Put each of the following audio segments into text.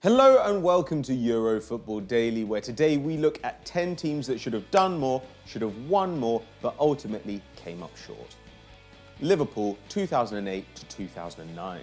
Hello and welcome to Euro Football Daily, where today we look at 10 teams that should have done more, should have won more, but ultimately came up short. Liverpool 2008 to 2009.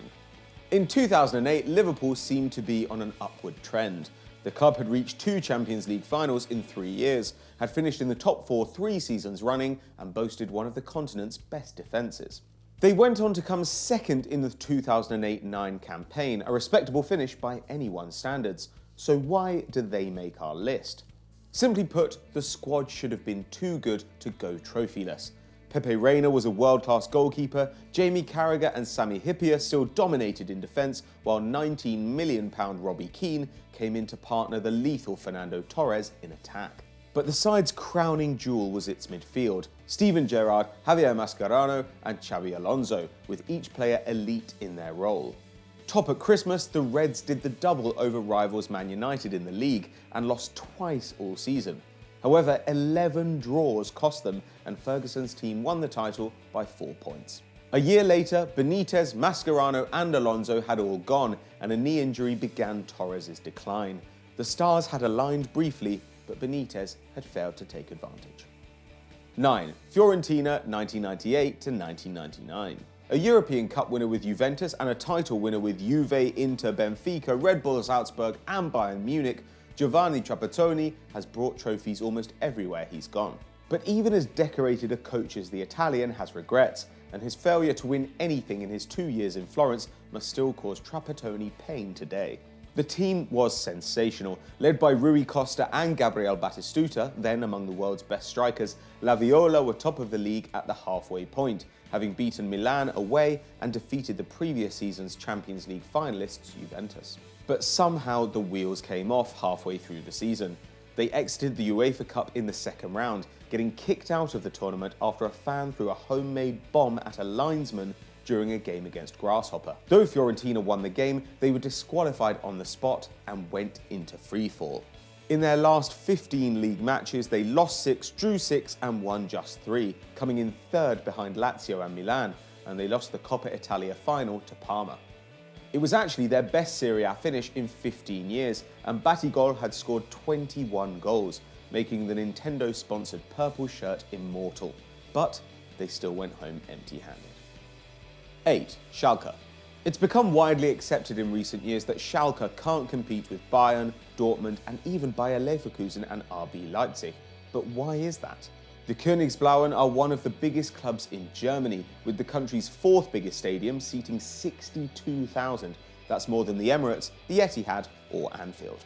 In 2008, Liverpool seemed to be on an upward trend. The club had reached 2 Champions League finals in 3 years, had finished in the top 4 3 seasons running, and boasted one of the continent's best defences. They went on to come second in the 2008-9 campaign, a respectable finish by anyone's standards. So why did they make our list? Simply put, the squad should have been too good to go trophyless. Pepe Reina was a world-class goalkeeper, Jamie Carragher and Sami Hyypiä still dominated in defence, while £19 million Robbie Keane came in to partner the lethal Fernando Torres in attack. But the side's crowning jewel was its midfield: Steven Gerrard, Javier Mascherano and Xabi Alonso, with each player elite in their role. Top at Christmas, the Reds did the double over rivals Man United in the league and lost twice all season. However, 11 draws cost them, and Ferguson's team won the title by 4 points. A year later, Benitez, Mascherano and Alonso had all gone, and a knee injury began Torres' decline. The stars had aligned briefly, but Benitez had failed to take advantage. 9. Fiorentina 1998 to 1999. A European Cup winner with Juventus and a title winner with Juve, Inter, Benfica, Red Bull Salzburg and Bayern Munich, Giovanni Trapattoni has brought trophies almost everywhere he's gone. But even as decorated a coach as the Italian has regrets, and his failure to win anything in his 2 years in Florence must still cause Trapattoni pain today. The team was sensational. Led by Rui Costa and Gabriel Batistuta, then among the world's best strikers, La Viola were top of the league at the halfway point, having beaten Milan away and defeated the previous season's Champions League finalists Juventus. But somehow the wheels came off halfway through the season. They exited the UEFA Cup in the second round, getting kicked out of the tournament after a fan threw a homemade bomb at a linesman during a game against Grasshopper. Though Fiorentina won the game, they were disqualified on the spot and went into freefall. In their last 15 league matches, they lost 6, drew 6 and won just 3, coming in third behind Lazio and Milan, and they lost the Coppa Italia final to Parma. It was actually their best Serie A finish in 15 years, and Batigol had scored 21 goals, making the Nintendo-sponsored purple shirt immortal. But they still went home empty-handed. 8. Schalke. It's become widely accepted in recent years that Schalke can't compete with Bayern, Dortmund and even Bayer Leverkusen and RB Leipzig. But why is that? The Königsblauen are one of the biggest clubs in Germany, with the country's 4th biggest stadium seating 62,000. That's more than the Emirates, the Etihad or Anfield.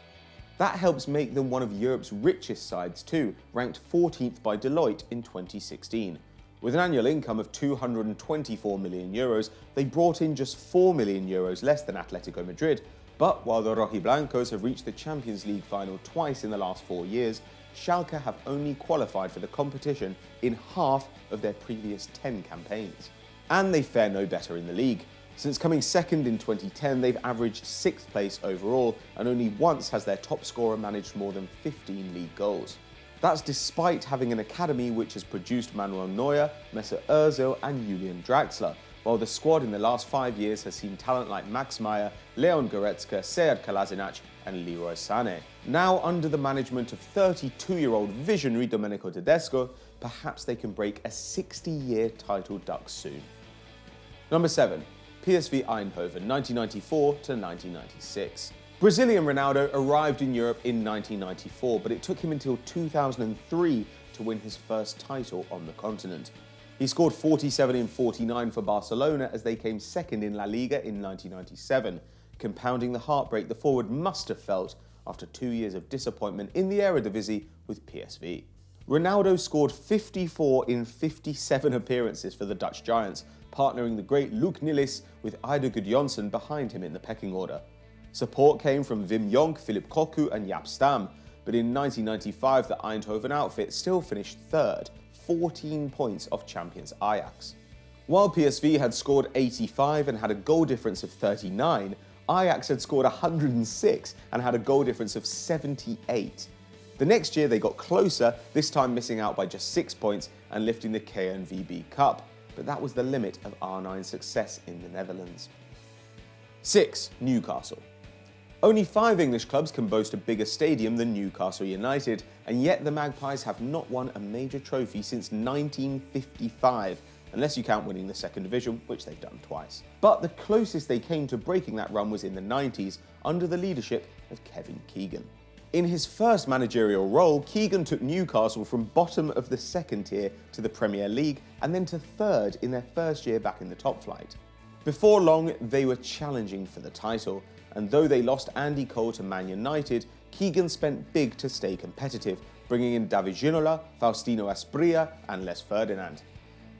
That helps make them one of Europe's richest sides too, ranked 14th by Deloitte in 2016. With an annual income of €224 million, they brought in just €4 million less than Atletico Madrid. But while the Rojiblancos have reached the Champions League final twice in the last 4 years, Schalke have only qualified for the competition in half of their previous 10 campaigns. And they fare no better in the league. Since coming second in 2010, they've averaged 6th place overall, and only once has their top scorer managed more than 15 league goals. That's despite having an academy which has produced Manuel Neuer, Mesut Ozil and Julian Draxler, while the squad in the last 5 years has seen talent like Max Meyer, Leon Goretzka, Sead Kolasinac and Leroy Sané. Now under the management of 32-year-old visionary Domenico Tedesco, perhaps they can break a 60-year title duck soon. Number 7. PSV Eindhoven 1994 to 1996. Brazilian Ronaldo arrived in Europe in 1994, but it took him until 2003 to win his first title on the continent. He scored 47 in 49 for Barcelona as they came second in La Liga in 1997, compounding the heartbreak the forward must have felt after 2 years of disappointment in the Eredivisie with PSV. Ronaldo scored 54 in 57 appearances for the Dutch Giants, partnering the great Luc Nilis with Eidur Gudjohnsen behind him in the pecking order. Support came from Wim Jonk, Philip Cocu and Jaap Stam, but in 1995 the Eindhoven outfit still finished third, 14 points off champions Ajax. While PSV had scored 85 and had a goal difference of 39, Ajax had scored 106 and had a goal difference of 78. The next year they got closer, this time missing out by just 6 points and lifting the KNVB Cup, but that was the limit of R9's success in the Netherlands. 6. Newcastle. Only 5 English clubs can boast a bigger stadium than Newcastle United, and yet the Magpies have not won a major trophy since 1955, unless you count winning the second division, which they've done twice. But the closest they came to breaking that run was in the 90s, under the leadership of Kevin Keegan. In his first managerial role, Keegan took Newcastle from bottom of the second tier to the Premier League, and then to third in their first year back in the top flight. Before long, they were challenging for the title, and though they lost Andy Cole to Man United, Keegan spent big to stay competitive, bringing in David Ginola, Faustino Asprilla and Les Ferdinand.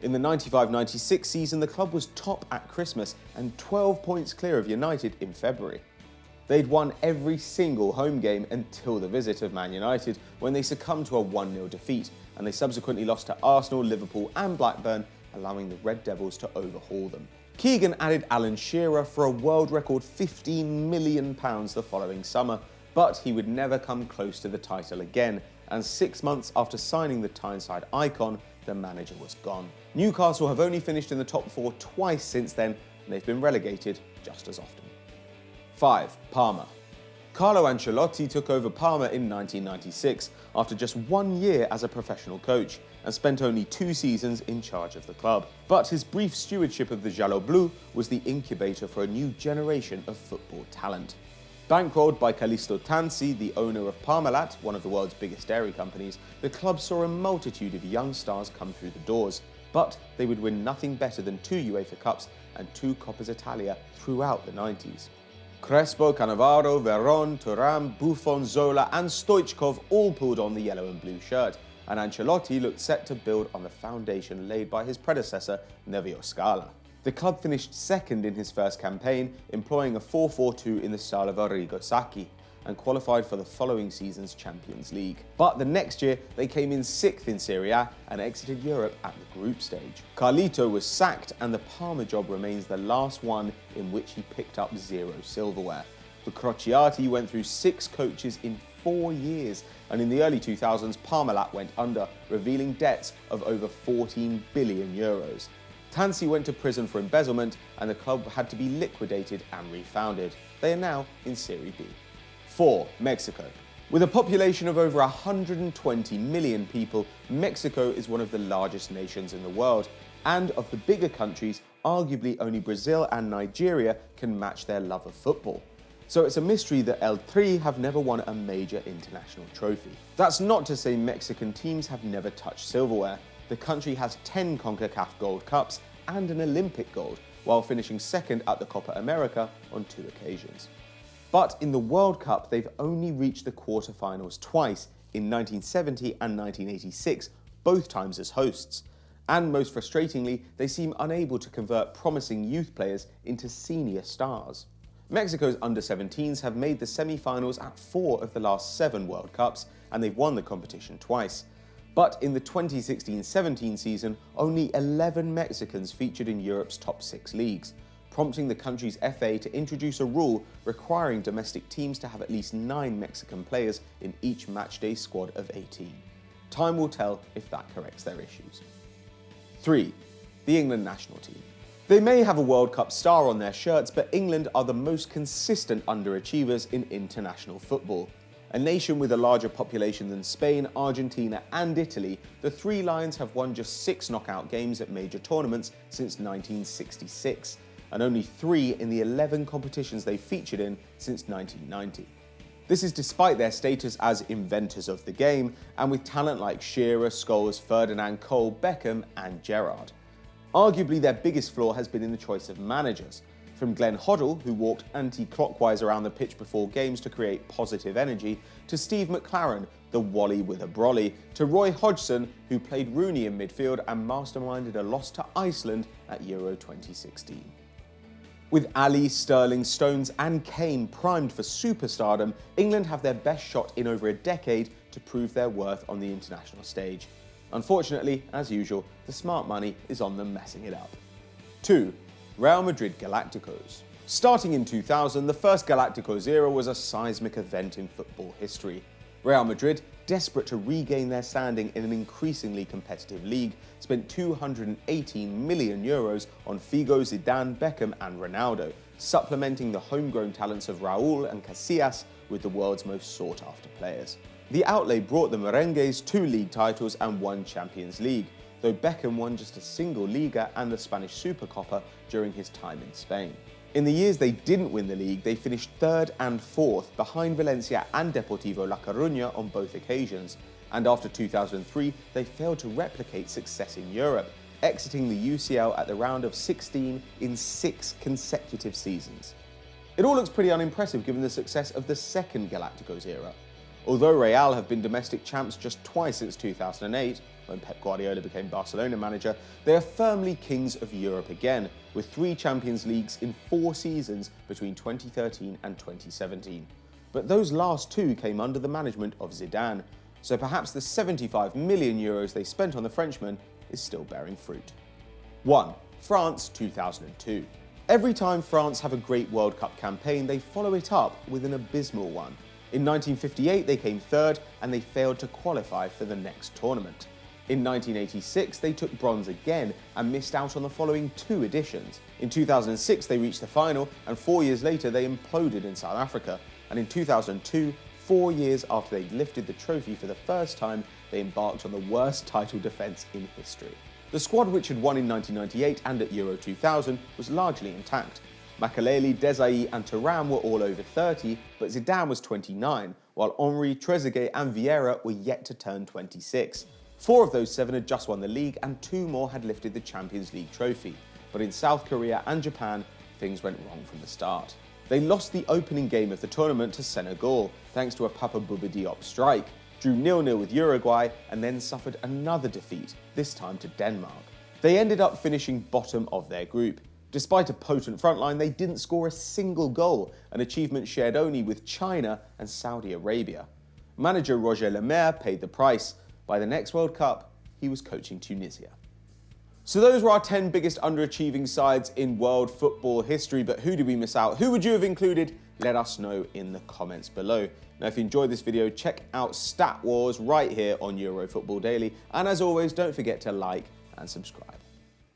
In the 95-96 season, the club was top at Christmas and 12 points clear of United in February. They'd won every single home game until the visit of Man United, when they succumbed to a 1-0 defeat, and they subsequently lost to Arsenal, Liverpool and Blackburn, allowing the Red Devils to overhaul them. Keegan added Alan Shearer for a world record £15 million the following summer, but he would never come close to the title again, and 6 months after signing the Tyneside icon, the manager was gone. Newcastle have only finished in the top 4 twice since then, and they've been relegated just as often. 5. Parma. Carlo Ancelotti took over Parma in 1996 after just 1 year as a professional coach and spent only 2 seasons in charge of the club. But his brief stewardship of the Giallo-Blu was the incubator for a new generation of football talent. Bankrolled by Callisto Tanzi, the owner of Parmalat, one of the world's biggest dairy companies, the club saw a multitude of young stars come through the doors. But they would win nothing better than 2 UEFA Cups and 2 Coppas Italia throughout the 90s. Crespo, Cannavaro, Veron, Thuram, Buffon, Zola and Stoichkov all pulled on the yellow and blue shirt, and Ancelotti looked set to build on the foundation laid by his predecessor, Nevio Scala. The club finished second in his first campaign, employing a 4-4-2 in the style of Arrigo Sacchi, and qualified for the following season's Champions League. But the next year, they came in 6th in Serie A and exited Europe at the group stage. Carlito was sacked, and the Parma job remains the last one in which he picked up 0 silverware. The Crociati went through 6 coaches in 4 years, and in the early 2000s, Parmalat went under, revealing debts of over 14 billion euros. Tansi went to prison for embezzlement, and the club had to be liquidated and refounded. They are now in Serie B. 4. Mexico. With a population of over 120 million people, Mexico is one of the largest nations in the world, and of the bigger countries, arguably only Brazil and Nigeria can match their love of football. So it's a mystery that El Tri have never won a major international trophy. That's not to say Mexican teams have never touched silverware. The country has 10 CONCACAF Gold Cups and an Olympic gold, while finishing second at the Copa America on 2 occasions. But in the World Cup, they've only reached the quarterfinals twice, in 1970 and 1986, both times as hosts. And most frustratingly, they seem unable to convert promising youth players into senior stars. Mexico's under-17s have made the semi-finals at 4 of the last 7 World Cups, and they've won the competition twice. But in the 2016-17 season, only 11 Mexicans featured in Europe's top 6 leagues, prompting the country's FA to introduce a rule requiring domestic teams to have at least 9 Mexican players in each matchday squad of 18. Time will tell if that corrects their issues. 3. The England national team. They may have a World Cup star on their shirts, but England are the most consistent underachievers in international football. A nation with a larger population than Spain, Argentina and Italy, the Three Lions have won just 6 knockout games at major tournaments since 1966, and only 3 in the 11 competitions they've featured in since 1990. This is despite their status as inventors of the game, and with talent like Shearer, Scholes, Ferdinand, Cole, Beckham and Gerrard. Arguably their biggest flaw has been in the choice of managers. From Glenn Hoddle, who walked anti-clockwise around the pitch before games to create positive energy, to Steve McClaren, the Wally with a brolly, to Roy Hodgson, who played Rooney in midfield and masterminded a loss to Iceland at Euro 2016. With Ali, Sterling, Stones and Kane primed for superstardom, England have their best shot in over a decade to prove their worth on the international stage. Unfortunately, as usual, the smart money is on them messing it up. 2. Real Madrid Galacticos. Starting in 2000, the first Galacticos era was a seismic event in football history. Real Madrid, desperate to regain their standing in an increasingly competitive league, spent €218 million on Figo, Zidane, Beckham and Ronaldo, supplementing the homegrown talents of Raúl and Casillas with the world's most sought-after players. The outlay brought the Merengues 2 league titles and 1 Champions League, though Beckham won just a single Liga and the Spanish Supercopa during his time in Spain. In the years they didn't win the league, they finished 3rd and 4th behind Valencia and Deportivo La Coruña on both occasions, and after 2003 they failed to replicate success in Europe, exiting the UCL at the round of 16 in 6 consecutive seasons. It all looks pretty unimpressive given the success of the second Galacticos era. Although Real have been domestic champs just twice since 2008, when Pep Guardiola became Barcelona manager, they are firmly kings of Europe again, with 3 Champions Leagues in 4 seasons between 2013 and 2017. But those last 2 came under the management of Zidane, so perhaps the 75 million euros they spent on the Frenchman is still bearing fruit. 1. France 2002. Every time France have a great World Cup campaign, they follow it up with an abysmal one. In 1958 they came 3rd and they failed to qualify for the next tournament. In 1986 they took bronze again and missed out on the following 2 editions. In 2006 they reached the final, and 4 years later they imploded in South Africa, and in 2002, 4 years after they'd lifted the trophy for the first time, they embarked on the worst title defence in history. The squad, which had won in 1998 and at Euro 2000, was largely intact. Makelele, Desailly and Thuram were all over 30, but Zidane was 29, while Henry, Trezeguet and Vieira were yet to turn 26. 4 of those 7 had just won the league and 2 more had lifted the Champions League trophy. But in South Korea and Japan, things went wrong from the start. They lost the opening game of the tournament to Senegal, thanks to a Papa Bouba Diop strike, drew 0-0 with Uruguay and then suffered another defeat, this time to Denmark. They ended up finishing bottom of their group. Despite a potent frontline, they didn't score a single goal, an achievement shared only with China and Saudi Arabia. Manager Roger Lemaire paid the price. By the next World Cup, he was coaching Tunisia. So those were our 10 biggest underachieving sides in world football history, but who did we miss out? Who would you have included? Let us know in the comments below. Now, if you enjoyed this video, check out Stat Wars right here on Euro Football Daily. And as always, don't forget to like and subscribe.